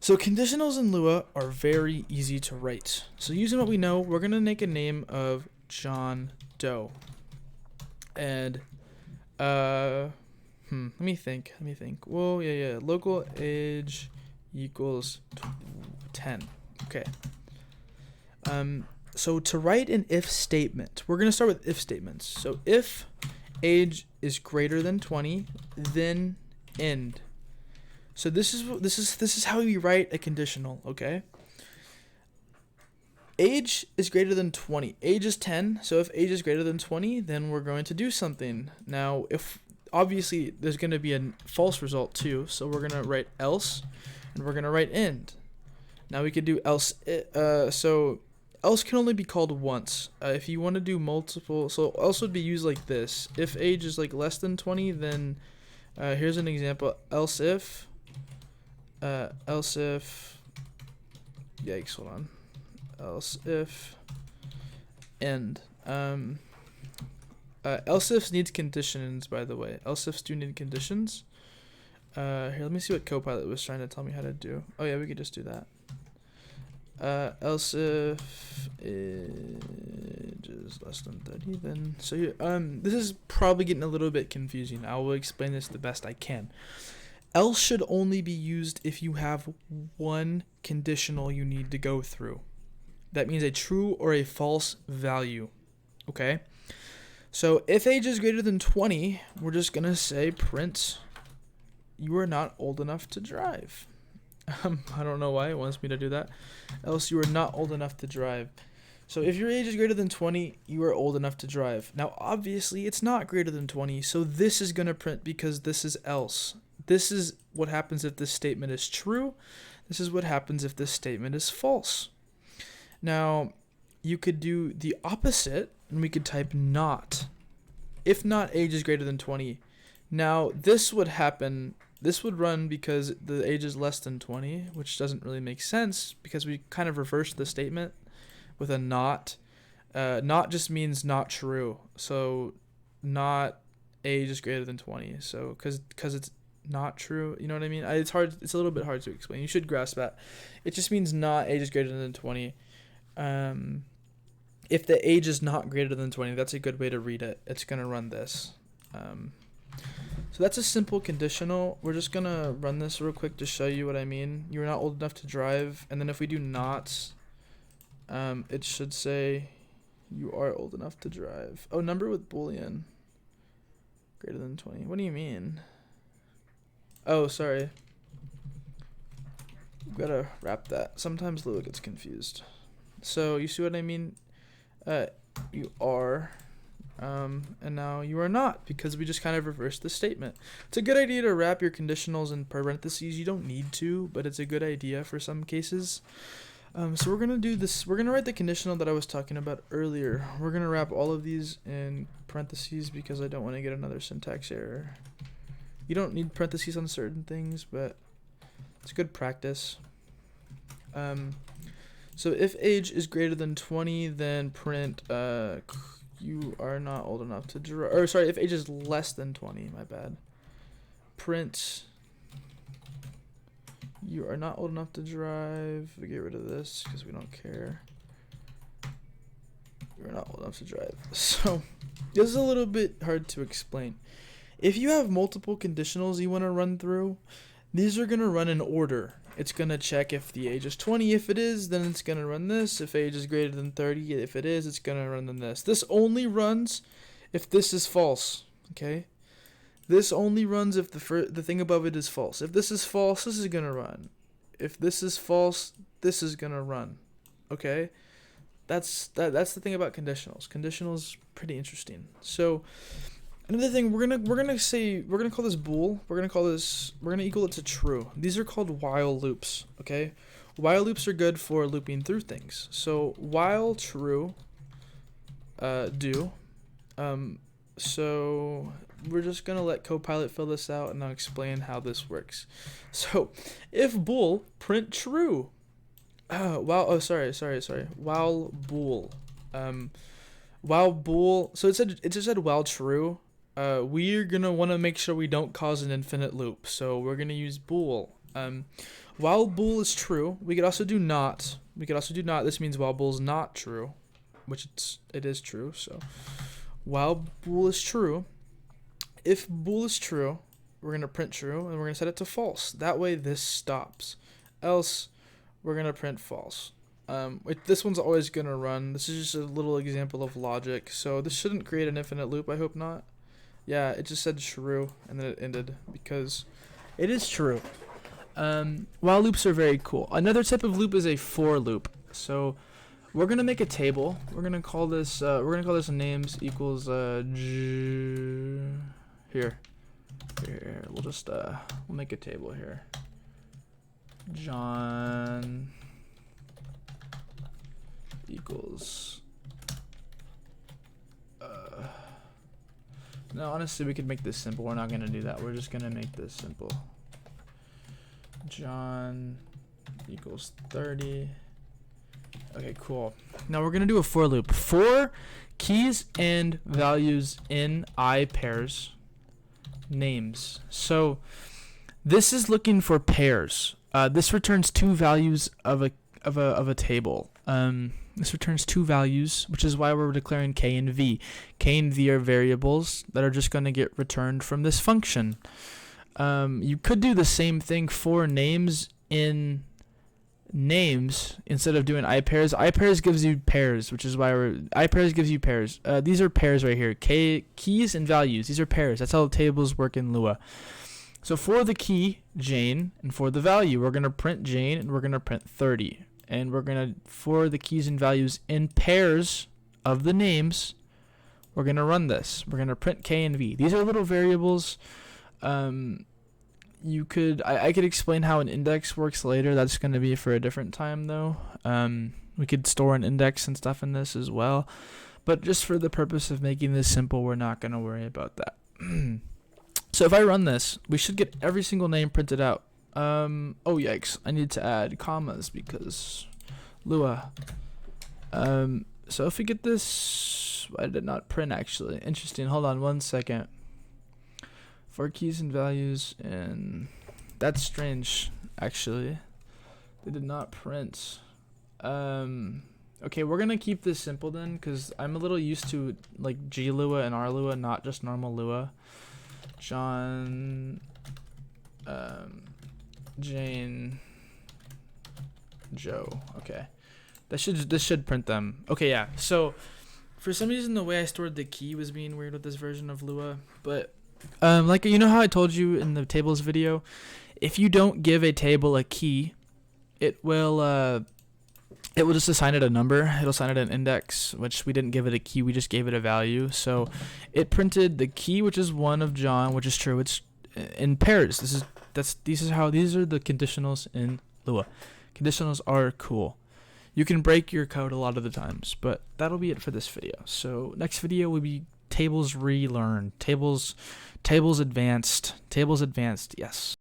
So conditionals in Lua are very easy to write. So using what we know, we're gonna make a name of John Doe, and let me think. Whoa, yeah. Local age equals 10. Okay. So to write an if statement, we're gonna start with if statements. So if age is greater than 20, then end. So this is how we write a conditional, okay? Age is greater than 20. Age is 10. So if age is greater than 20, then we're going to do something. Now, if obviously there's going to be a false result too, so we're going to write else and we're going to write end. Now we could do else. So else can only be called once. If you want to do multiple, so else would be used like this. If age is like less than 20, then here's an example. Else if yikes, hold on. Else if end. Else ifs needs conditions, by the way. Else ifs do need conditions. Here, let me see what Copilot was trying to tell me how to do. Oh yeah, we could just do that. Else if age is less than 30, then so here, this is probably getting a little bit confusing. I will explain this the best I can. Else should only be used if you have one conditional you need to go through. That means a true or a false value. Okay? So if age is greater than 20, we're just going to say print, you are not old enough to drive. I don't know why it wants me to do that. Else you are not old enough to drive. So if your age is greater than 20, you are old enough to drive. Now, obviously, it's not greater than 20, so this is going to print because this is else. This is what happens if this statement is true. This is what happens if this statement is false. Now, you could do the opposite, and we could type not. If not age is greater than 20. Now, this would happen, this would run because the age is less than 20, which doesn't really make sense because we kind of reversed the statement with a not. Not just means not true. So, not age is greater than 20. So, because it's not true, you know what I mean? It's hard. It's a little bit hard to explain. You should grasp that. It just means not age is greater than 20. If the age is not greater than 20, that's a good way to read it. It's gonna run this. So that's a simple conditional. We're just gonna run this real quick to show you what I mean. You're not old enough to drive, and then if we do not, it should say you are old enough to drive. Oh, number with Boolean greater than 20. What do you mean? Oh, sorry. We've gotta wrap that. Sometimes Lua gets confused. So you see what I mean? You are, and now you are not, because we just kind of reversed the statement. It's a good idea to wrap your conditionals in parentheses. You don't need to, but it's a good idea for some cases. So we're gonna do this. We're gonna write the conditional that I was talking about earlier. We're gonna wrap all of these in parentheses because I don't want to get another syntax error. You don't need parentheses on certain things, but it's good practice. So if age is greater than 20, then print you are not old enough to drive. Or sorry, if age is less than 20, my bad. Print you are not old enough to drive. We get rid of this because we don't care. You're not old enough to drive. So this is a little bit hard to explain. If you have multiple conditionals you want to run through, these are going to run in order. It's going to check if the age is 20. If it is, then it's going to run this. If age is greater than 30, if it is, it's going to run then this. This only runs if this is false, okay? This only runs if the thing above it is false. If this is false, this is going to run. If this is false, this is going to run, okay? That's the thing about conditionals. Conditionals pretty interesting. So another thing, we're gonna call this bool. We're gonna equal it to true. These are called while loops. Okay, while loops are good for looping through things. So while true, do. So we're just gonna let Copilot fill this out, and I'll explain how this works. So if bool, print true. While bool. While bool. So it just said while true. We're gonna want to make sure we don't cause an infinite loop, so we're gonna use bool. While bool is true, we could also do not. This means while bool is not true, which it is true. So while bool is true, if bool is true, we're going to print true, and we're going to set it to false. That way this stops. Else, we're going to print false. This one's always going to run. This is just a little example of logic. So this shouldn't create an infinite loop. I hope not. Yeah, it just said true, and then it ended because it is true. While loops are very cool. Another type of loop is a for loop. So we're going to make a table. We're going to call this names equals here. We'll just we'll make a table here. John equals no, honestly, we could make this simple. We're not going to do that. We're just going to make this simple. John equals 30. Okay, cool. Now we're going to do a for loop. For keys and values in I pairs names. So this is looking for pairs. This returns two values of a table. This returns two values, which is why we're declaring k and v. K and v are variables that are just going to get returned from this function. You could do the same thing for names in names instead of doing I pairs. I pairs gives you pairs, which is why I pairs gives you pairs. These are pairs right here. Keys and values. These are pairs. That's how the tables work in Lua. So for the key, Jane, and for the value, we're going to print Jane and we're going to print 30. And we're going to, for the keys and values in pairs of the names, we're going to run this. We're going to print k and v. These are little variables. I could explain how an index works later. That's going to be for a different time, though. We could store an index and stuff in this as well. But just for the purpose of making this simple, we're not going to worry about that. So if I run this, we should get every single name printed out. Oh yikes, I need to add commas because Lua. So if we get this, I did not print actually. Interesting, hold on 1 second. For keys and values, and that's strange actually. They did not print. Okay, we're gonna keep this simple then, because I'm a little used to like G Lua and R Lua, not just normal Lua. John, Jane, Joe. Okay, this should print them. Okay, yeah. So for some reason the way I stored the key was being weird with this version of Lua, but like you know how I told you in the tables video, if you don't give a table a key, it will just assign it a number. It'll assign it an index, which we didn't give it a key. We just gave it a value. So it printed the key, which is 1 of John, which is true. It's in pairs. These are the conditionals in Lua. Conditionals are cool. You can break your code a lot of the times, but that'll be it for this video. So next video will be tables relearned. Tables advanced. Yes.